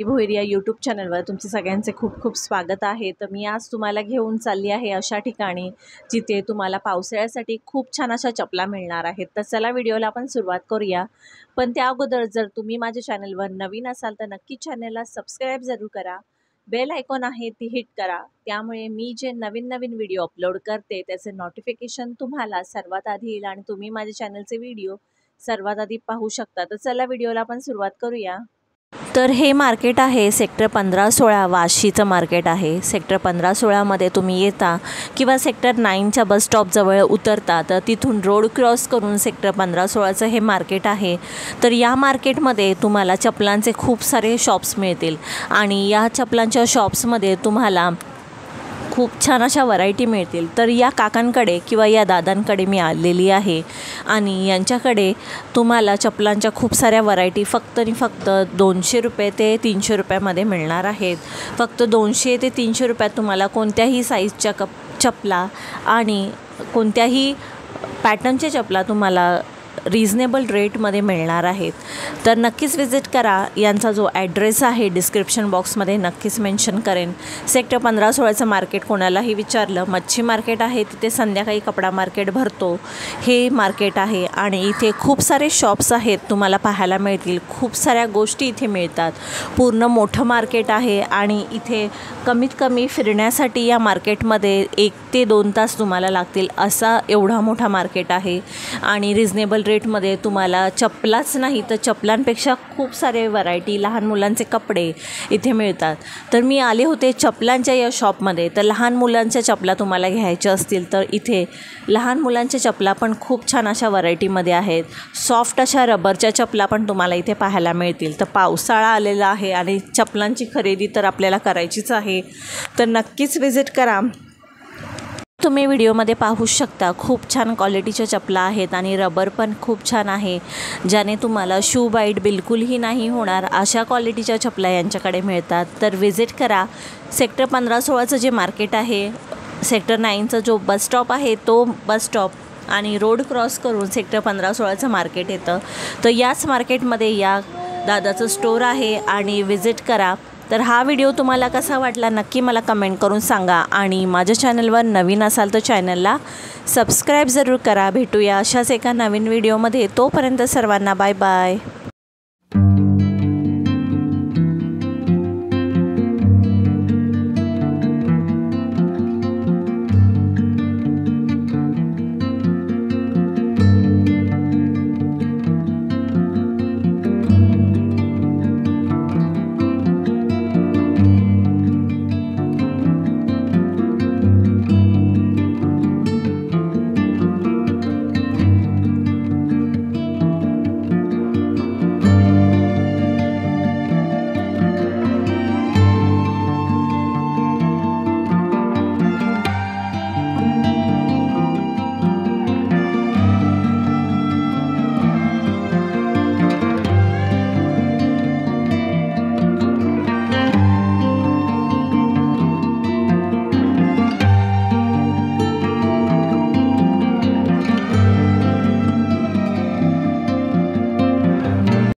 भोईर या यूट्यूब चॅनलवर तुमचे सगळ्यांचे खूप खूप स्वागत आहे। तर मी आज तुम्हाला घेऊन चालली आहे अशा ठिकाणी जिथे तुम्हाला पावसाळ्यासाठी खूप छान अशा चपला मिळणार आहेत। तर चला व्हिडिओला आपण सुरुवात करूया। पण त्या अगोदर जर तुम्ही माझ्या चॅनलवर नवीन असाल तर नक्की चॅनलला सबस्क्राइब जरूर करा। बेल आयकॉन आहे ती हिट करा, त्यामुळे मी जे नवीन व्हिडिओ अपलोड करते त्याचे नोटिफिकेशन तुम्हाला सर्वात आधी येईल आणि तुम्ही माझ्या चॅनलचे व्हिडिओ सर्वात आधी पाहू शकता। तर चला व्हिडिओला आपण सुरुवात करूया। तर हे मार्केट आहे सेक्टर 15-16 वाशीचं मार्केट आहे। सेक्टर 15-16 मध्ये तुम्ही येता किंवा सेक्टर 9च्या बस स्टॉप जवळ उतरता तर तिथून रोड क्रॉस करून सेक्टर 15-16चं हे मार्केट आहे। तर या मार्केटमध्ये तुम्हाला चपलांचे खूप सारे शॉप्स मिळतील आणि या चपलांच्या शॉप्समध्ये तुम्हाला खूप छान अशा व्हरायटी मिळतील। तर या काकांकडे किंवा या दादांकडे मी आलेली आहे आणि यांच्याकडे तुम्हाला चपलांच्या खूप साऱ्या व्हरायटी फक्त 200 रुपये ते 300 रुपयामध्ये मिळणार आहेत। फक्त 200 ते 300 रुपयात तुम्हाला कोणत्याही साईजच्या चपला आणि कोणत्याही पॅटर्नच्या चपला तुम्हाला रिजनेबल रेटमध्ये मिळणार आहेत। तर नक्कीच विजिट करा। यांचा जो ॲड्रेस आहे डिस्क्रिप्शन बॉक्समध्ये नक्कीच मेन्शन करेन। सेक्टर 15-16चं मार्केट कोणालाही विचारलं मच्छी मार्केट आहे, तिथे संध्याकाळी कपडा मार्केट भरतो हे मार्केट आहे आणि इथे खूप सारे शॉप्स आहेत तुम्हाला पाहायला मिळतील। खूप साऱ्या गोष्टी इथे मिळतात। पूर्ण मोठं मार्केट आहे आणि इथे कमीत कमी फिरण्यासाठी या मार्केटमध्ये 1 ते 2 तास तुम्हाला लागतील असा एवढा मोठा मार्केट आहे आणि रिजनेबल रेटमध्ये तुम्हाला चपलाच नाही तर चपलांपेक्षा खूप सारे व्हरायटी लहान मुलांचे कपडे इथे मिळतात। तर मी आले होते चपलांच्या या शॉपमध्ये। तर लहान मुलांच्या चपला तुम्हाला घ्यायच्या असतील तर इथे लहान मुलांच्या चपला पण खूप छान अशा व्हरायटीमध्ये आहेत। सॉफ्ट अशा रबरच्या चपला पण तुम्हाला इथे पाहायला मिळतील। तर पावसाळा आलेला आहे आणि चपलांची खरेदी तर आपल्याला करायचीच आहे, तर नक्कीच विजिट करा। तुम्ही व्हिडिओमध्ये पाहू शकता खूप छान क्वालिटीच्या चपला आहेत आणि रबर पण खूप छान आहे, ज्याने तुम्हाला शू बाईट बिलकुलही नाही होणार अशा क्वालिटीच्या चपला यांच्याकडे मिळतात। तर विजिट करा। सेक्टर 15-16चं जे मार्केट आहे, सेक्टर 9चा जो बस स्टॉप आहे तो बस स्टॉप आणि रोड क्रॉस करून सेक्टर 15-16चं मार्केट येतं। तर याच मार्केटमध्ये या दादाचं स्टोर आहे आणि विजिट करा। तर हा व्हिडिओ तुम्हाला कसा वाटला नक्की मला कमेंट करून सांगा आणि माझ्या चॅनलवर नवीन असाल तर चॅनलला सबस्क्राईब जरूर करा। भेटूया अशाच एका नवीन व्हिडिओमध्ये। तोपर्यंत सर्वांना बाय बाय।